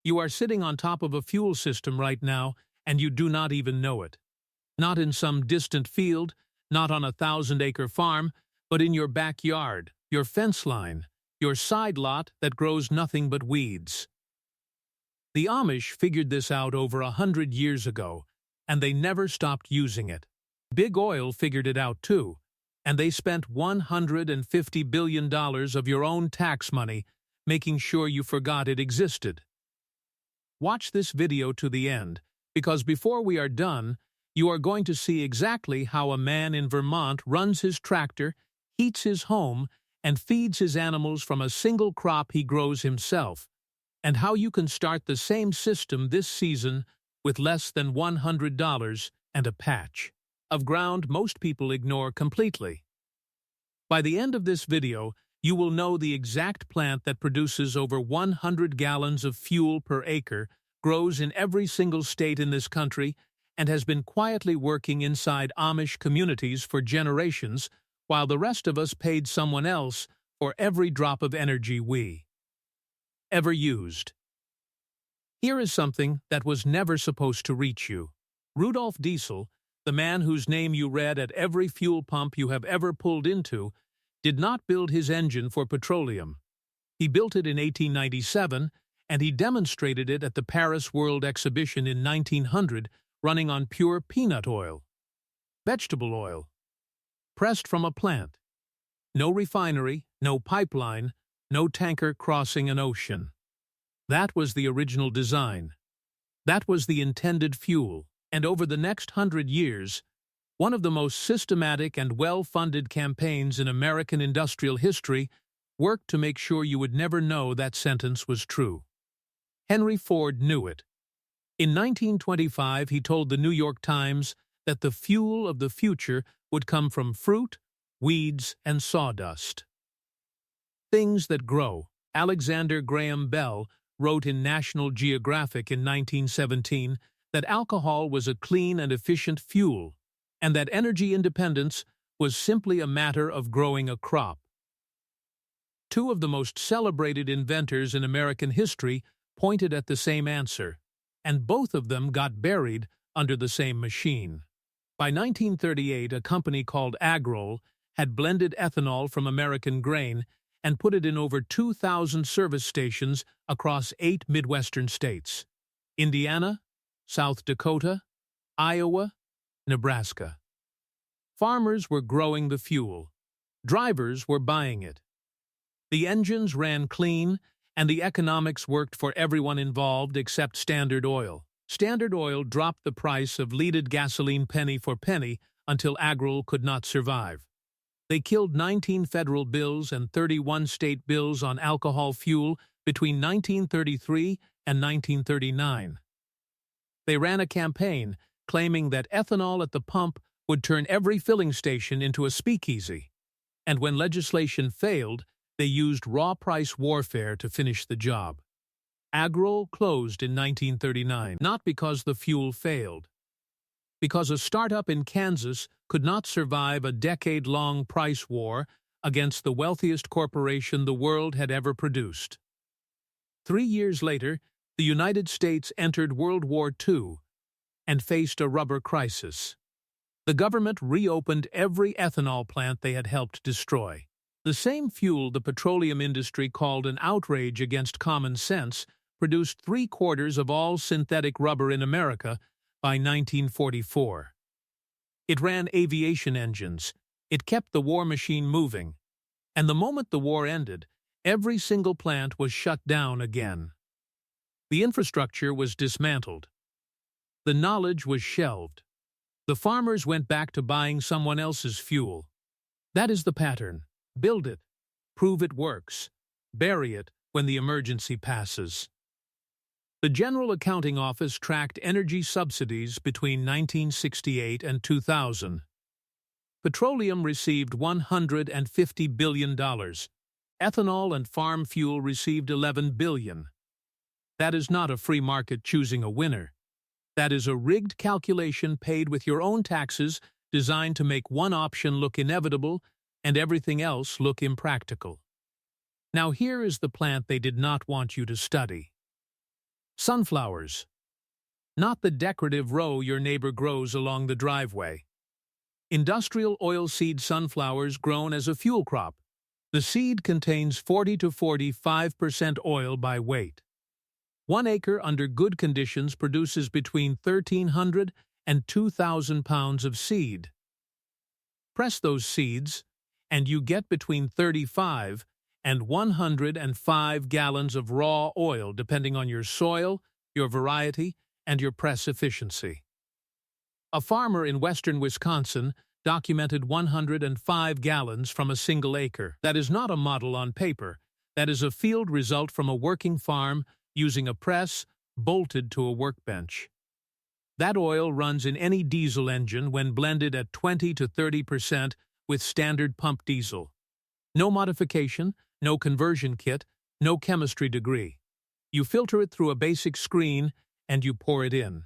You are sitting on top of a fuel system right now, and you do not even know it. Not in some distant field, not on a 1,000-acre farm, but in your backyard, your fence line, your side lot that grows nothing but weeds. The Amish figured this out over 100 years ago, and they never stopped using it. Big Oil figured it out too, and they spent $150 billion of your own tax money making sure you forgot it existed. Watch this video to the end, because before we are done, you are going to see exactly how a man in Vermont runs his tractor, heats his home, and feeds his animals from a single crop he grows himself, and how you can start the same system this season with less than $100 and a patch of ground most people ignore completely. By the end of this video, you will know the exact plant that produces over 100 gallons of fuel per acre, grows in every single state in this country, and has been quietly working inside Amish communities for generations, while the rest of us paid someone else for every drop of energy we ever used. Here is something that was never supposed to reach you. Rudolf Diesel, the man whose name you read at every fuel pump you have ever pulled into, did not build his engine for petroleum. He built it in 1897, and he demonstrated it at the Paris World Exhibition in 1900, running on pure peanut oil, vegetable oil, pressed from a plant. No refinery, no pipeline, no tanker crossing an ocean. That was the original design. That was the intended fuel. And over the next 100 years, one of the most systematic and well-funded campaigns in American industrial history worked to make sure you would never know that sentence was true. Henry Ford knew it. In 1925, he told the New York Times that the fuel of the future would come from fruit, weeds, and sawdust. Things that grow. Alexander Graham Bell wrote in National Geographic in 1917 that alcohol was a clean and efficient fuel, and that energy independence was simply a matter of growing a crop. Two of the most celebrated inventors in American history pointed at the same answer, and both of them got buried under the same machine. By 1938, a company called Agrol had blended ethanol from American grain and put it in over 2,000 service stations across 8 Midwestern states: Indiana, South Dakota, Iowa, Nebraska. Farmers were growing the fuel. Drivers were buying it. The engines ran clean, and the economics worked for everyone involved except Standard Oil. Standard Oil dropped the price of leaded gasoline penny for penny until Agrol could not survive. They killed 19 federal bills and 31 state bills on alcohol fuel between 1933 and 1939. They ran a campaign claiming that ethanol at the pump would turn every filling station into a speakeasy, and when legislation failed, they used raw price warfare to finish the job. Agrol closed in 1939, not because the fuel failed, because a startup in Kansas could not survive a decade-long price war against the wealthiest corporation the world had ever produced. 3 years later, the United States entered World War II and faced a rubber crisis. The government reopened every ethanol plant they had helped destroy. The same fuel the petroleum industry called an outrage against common sense produced 3/4 of all synthetic rubber in America by 1944. It ran aviation engines. It kept the war machine moving. And the moment the war ended, every single plant was shut down again. The infrastructure was dismantled. The knowledge was shelved. The farmers went back to buying someone else's fuel. That is the pattern. Build it. Prove it works. Bury it when the emergency passes. The General Accounting Office tracked energy subsidies between 1968 and 2000. Petroleum received $150 billion. Ethanol and farm fuel received $11 billion. That is not a free market choosing a winner. That is a rigged calculation paid with your own taxes designed to make one option look inevitable and everything else look impractical. Now here is the plant they did not want you to study. Sunflowers. Not the decorative row your neighbor grows along the driveway. Industrial oilseed sunflowers grown as a fuel crop. The seed contains 40 to 45% oil by weight. 1 acre under good conditions produces between 1,300 and 2,000 pounds of seed. Press those seeds, and you get between 35 and 105 gallons of raw oil depending on your soil, your variety, and your press efficiency. A farmer in western Wisconsin documented 105 gallons from a single acre. That is not a model on paper. That is a field result from a working farm using a press bolted to a workbench. That oil runs in any diesel engine when blended at 20 to 30% with standard pump diesel. No modification, no conversion kit, no chemistry degree. You filter it through a basic screen and you pour it in.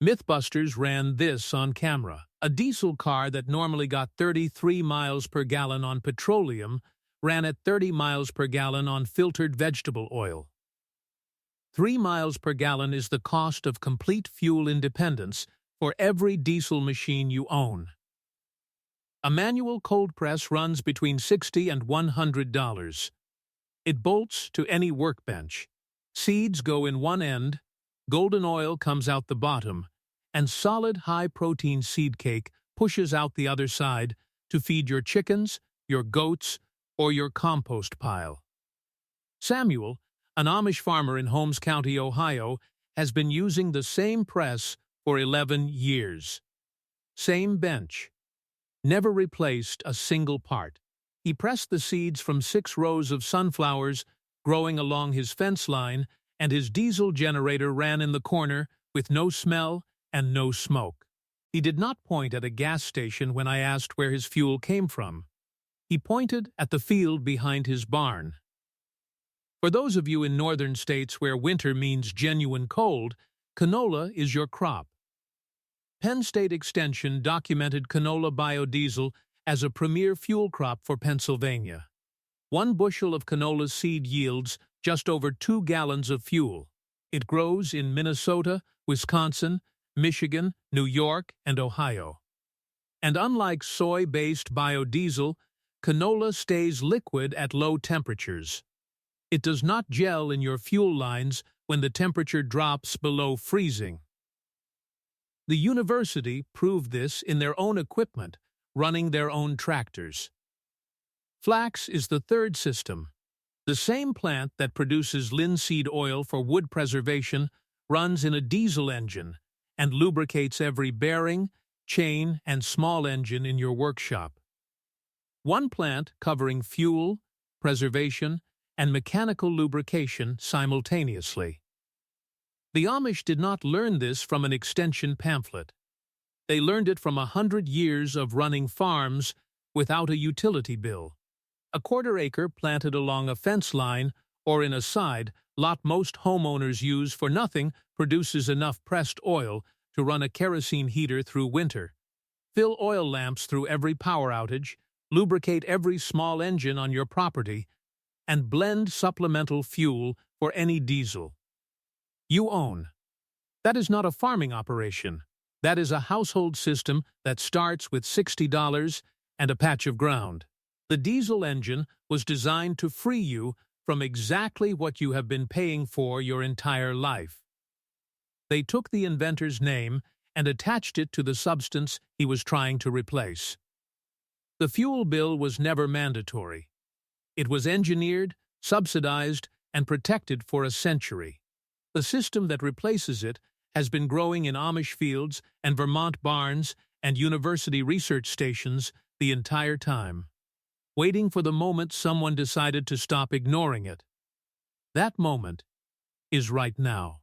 Mythbusters ran this on camera. A diesel car that normally got 33 miles per gallon on petroleum ran at 30 miles per gallon on filtered vegetable oil. 3 miles per gallon is the cost of complete fuel independence for every diesel machine you own. A manual cold press runs between $60 and $100. It bolts to any workbench. Seeds go in one end, golden oil comes out the bottom, and solid high-protein seed cake pushes out the other side to feed your chickens, your goats, or your compost pile. Samuel, an Amish farmer in Holmes County, Ohio, has been using the same press for 11 years. Same bench. Never replaced a single part. He pressed the seeds from 6 rows of sunflowers growing along his fence line, and his diesel generator ran in the corner with no smell and no smoke. He did not point at a gas station when I asked where his fuel came from. He pointed at the field behind his barn. For those of you in northern states where winter means genuine cold, canola is your crop. Penn State Extension documented canola biodiesel as a premier fuel crop for Pennsylvania. 1 bushel of canola seed yields just over 2 gallons of fuel. It grows in Minnesota, Wisconsin, Michigan, New York, and Ohio. And unlike soy-based biodiesel, canola stays liquid at low temperatures. It does not gel in your fuel lines when the temperature drops below freezing. The university proved this in their own equipment, running their own tractors. Flax is the third system. The same plant that produces linseed oil for wood preservation runs in a diesel engine and lubricates every bearing, chain, and small engine in your workshop. One plant covering fuel, preservation, and mechanical lubrication simultaneously. The Amish did not learn this from an extension pamphlet. They learned it from 100 years of running farms without a utility bill. A 1/4 acre planted along a fence line or in a side lot most homeowners use for nothing produces enough pressed oil to run a kerosene heater through winter, fill oil lamps through every power outage, lubricate every small engine on your property, and blend supplemental fuel for any diesel you own. That is not a farming operation. That is a household system that starts with $60 and a patch of ground. The diesel engine was designed to free you from exactly what you have been paying for your entire life. They took the inventor's name and attached it to the substance he was trying to replace. The fuel bill was never mandatory. It was engineered, subsidized, and protected for a century. The system that replaces it has been growing in Amish fields and Vermont barns and university research stations the entire time, waiting for the moment someone decided to stop ignoring it. That moment is right now.